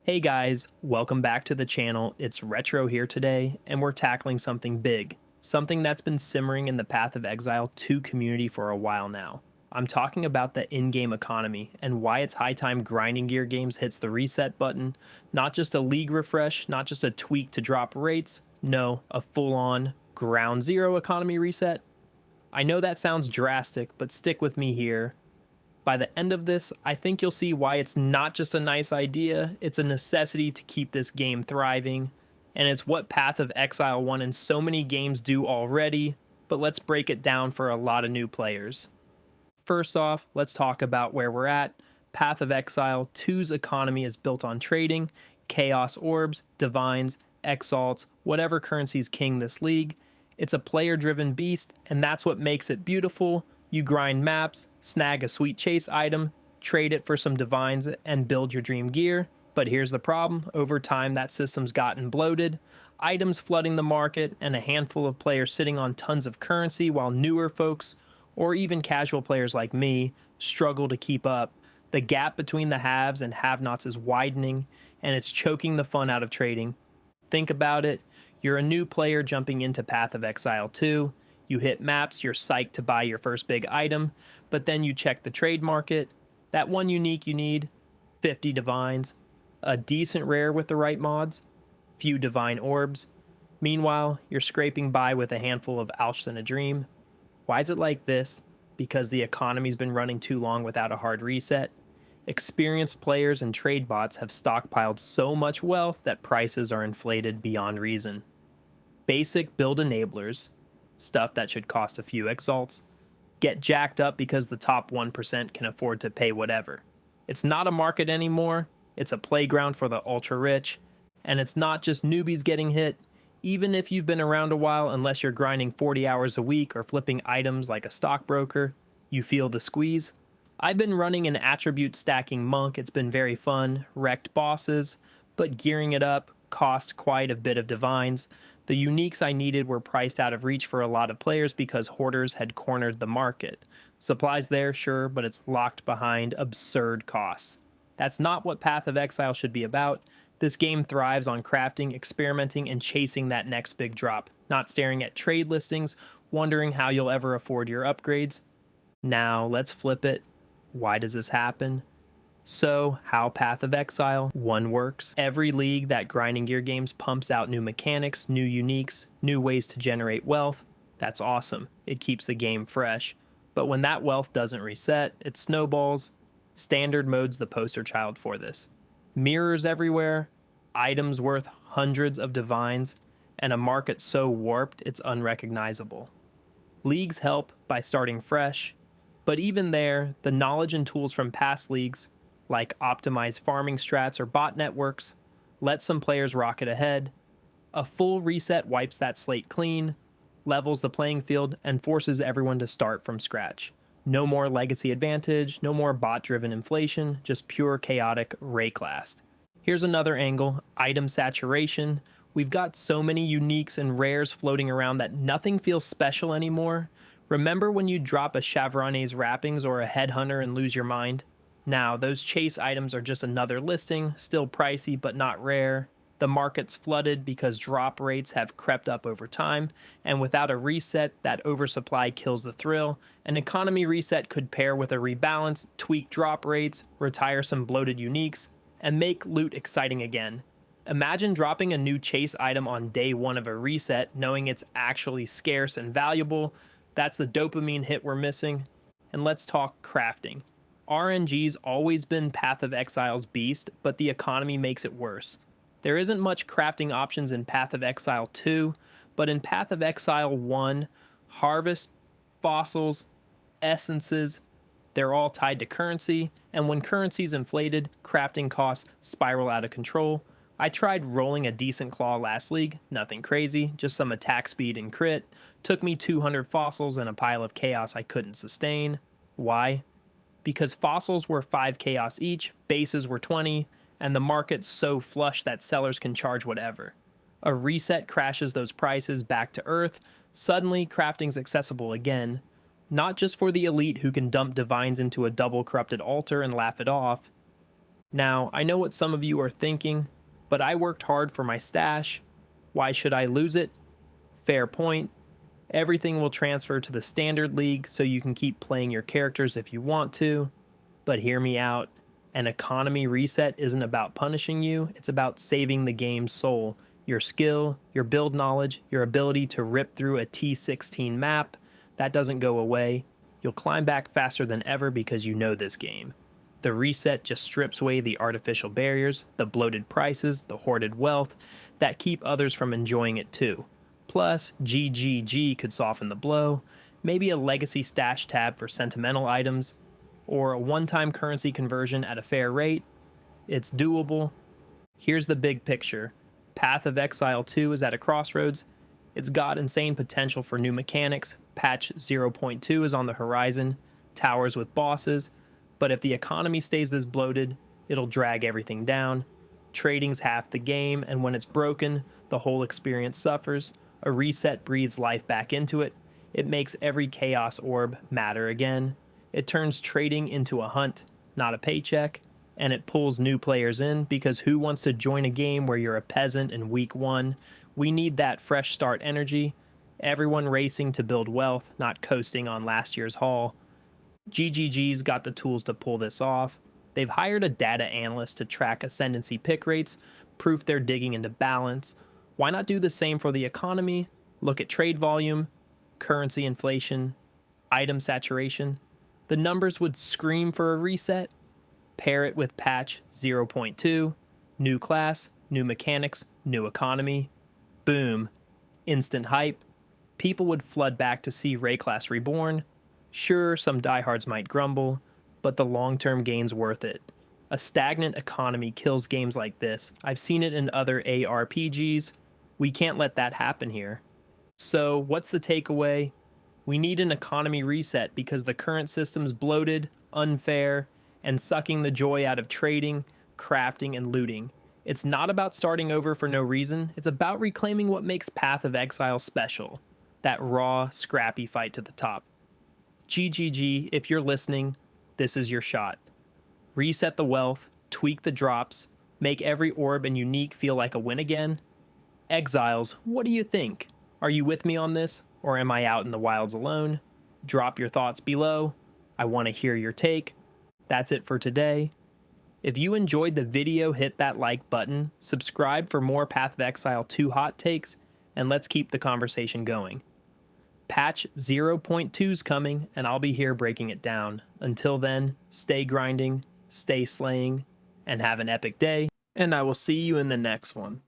Hey guys, welcome back to the channel. It's Retro here today, and we're tackling something big, something that's been simmering in the Path of Exile 2 community for a while now. I'm talking about the in-game economy and why it's high time grinding gear games hits the reset button, not just a league refresh, not just a tweak to drop rates, no, a full-on ground zero economy reset. I know that sounds drastic, but stick with me here. By the end of this, I think you'll see why it's not just a nice idea, it's a necessity to keep this game thriving, and it's what Path of Exile 1 and so many games do already, but let's break it down for a lot of new players. First off, let's talk about where we're at. Path of Exile 2's economy is built on trading, chaos orbs, divines, exalts, whatever currency's king this league. It's a player-driven beast, and that's what makes it beautiful. You grind maps, snag a sweet chase item, trade it for some divines, and build your dream gear. But here's the problem, over time that system's gotten bloated, items flooding the market, and a handful of players sitting on tons of currency while newer folks, or even casual players like me, struggle to keep up. The gap between the haves and have-nots is widening, and it's choking the fun out of trading. Think about it, you're a new player jumping into Path of Exile 2, you hit maps, you're psyched to buy your first big item, but then you check the trade market. That one unique you need, 50 divines, a decent rare with the right mods, few divine orbs. Meanwhile, you're scraping by with a handful of Alch than a Dream. Why is it like this? Because the economy's been running too long without a hard reset. Experienced players and trade bots have stockpiled so much wealth that prices are inflated beyond reason. Basic build enablers, stuff that should cost a few exalts, get jacked up because the top 1% can afford to pay whatever. It's not a market anymore, it's a playground for the ultra rich, and it's not just newbies getting hit. Even if you've been around a while, unless you're grinding 40 hours a week or flipping items like a stockbroker, you feel the squeeze. I've been running an attribute stacking monk, it's been very fun, wrecked bosses, but gearing it up cost quite a bit of divines. The uniques I needed were priced out of reach for a lot of players because hoarders had cornered the market. Supplies there, sure, but it's locked behind absurd costs. That's not what Path of Exile should be about. This game thrives on crafting, experimenting, and chasing that next big drop, not staring at trade listings, wondering how you'll ever afford your upgrades. Now, let's flip it. Why does this happen? So, how Path of Exile 1 works. Every league that grinding gear games pumps out new mechanics, new uniques, new ways to generate wealth. That's awesome. It keeps the game fresh. But when that wealth doesn't reset, it snowballs. Standard mode's the poster child for this. Mirrors everywhere, items worth hundreds of divines, and a market so warped it's unrecognizable. Leagues help by starting fresh, but even there, the knowledge and tools from past leagues, like optimized farming strats or bot networks, let some players rocket ahead. A full reset wipes that slate clean, levels the playing field, and forces everyone to start from scratch. No more legacy advantage, no more bot-driven inflation, just pure chaotic rayclast. Here's another angle, item saturation. We've got so many uniques and rares floating around that nothing feels special anymore. Remember when you drop a Chavronne's wrappings or a headhunter and lose your mind? Now, those chase items are just another listing, still pricey but not rare. The market's flooded because drop rates have crept up over time, and without a reset, that oversupply kills the thrill. An economy reset could pair with a rebalance, tweak drop rates, retire some bloated uniques, and make loot exciting again. Imagine dropping a new chase item on day 1 of a reset, knowing it's actually scarce and valuable. That's the dopamine hit we're missing. And let's talk crafting. RNG's always been Path of Exile's beast, but the economy makes it worse. There isn't much crafting options in Path of Exile 2, but in Path of Exile 1, harvest, fossils, essences, they're all tied to currency, and when currency's inflated, crafting costs spiral out of control. I tried rolling a decent claw last league, nothing crazy, just some attack speed and crit. Took me 200 fossils and a pile of chaos I couldn't sustain. Why? Because fossils were 5 chaos each, bases were 20, and the market's so flush that sellers can charge whatever. A reset crashes those prices back to earth, suddenly crafting's accessible again, not just for the elite who can dump divines into a double corrupted altar and laugh it off. Now, I know what some of you are thinking, but I worked hard for my stash. Why should I lose it? Fair point. Everything will transfer to the standard league so you can keep playing your characters if you want to. But hear me out. An economy reset isn't about punishing you, it's about saving the game's soul. Your skill, your build knowledge, your ability to rip through a T16 map, that doesn't go away. You'll climb back faster than ever because you know this game. The reset just strips away the artificial barriers, the bloated prices, the hoarded wealth that keep others from enjoying it too. Plus, GGG could soften the blow, maybe a legacy stash tab for sentimental items, or a one-time currency conversion at a fair rate. It's doable. Here's the big picture. Path of Exile 2 is at a crossroads. It's got insane potential for new mechanics. Patch 0.2 is on the horizon. Towers with bosses. But if the economy stays this bloated, it'll drag everything down. Trading's half the game, and when it's broken, the whole experience suffers. A reset breathes life back into it. It makes every chaos orb matter again. It turns trading into a hunt, not a paycheck. And it pulls new players in, because who wants to join a game where you're a peasant in week 1? We need that fresh start energy. Everyone racing to build wealth, not coasting on last year's haul. GGG's got the tools to pull this off. They've hired a data analyst to track ascendancy pick rates, proof they're digging into balance. Why not do the same for the economy? Look at trade volume, currency inflation, item saturation. The numbers would scream for a reset. Pair it with patch 0.2, new class, new mechanics, new economy. Boom. Instant hype. People would flood back to see Ray Class Reborn. Sure, some diehards might grumble, but the long-term gain's worth it. A stagnant economy kills games like this. I've seen it in other ARPGs. We can't let that happen here. So, what's the takeaway? We need an economy reset because the current system's bloated, unfair, and sucking the joy out of trading, crafting, and looting. It's not about starting over for no reason. It's about reclaiming what makes Path of Exile special. That raw, scrappy fight to the top. GGG, if you're listening, this is your shot. Reset the wealth, tweak the drops, make every orb and unique feel like a win again. Exiles, what do you think? Are you with me on this, or am I out in the wilds alone? Drop your thoughts below. I want to hear your take. That's it for today. If you enjoyed the video, hit that like button, subscribe for more Path of Exile 2 hot takes, and let's keep the conversation going. Patch 0.2's coming, and I'll be here breaking it down. Until then, stay grinding, stay slaying, and have an epic day, and I will see you in the next one.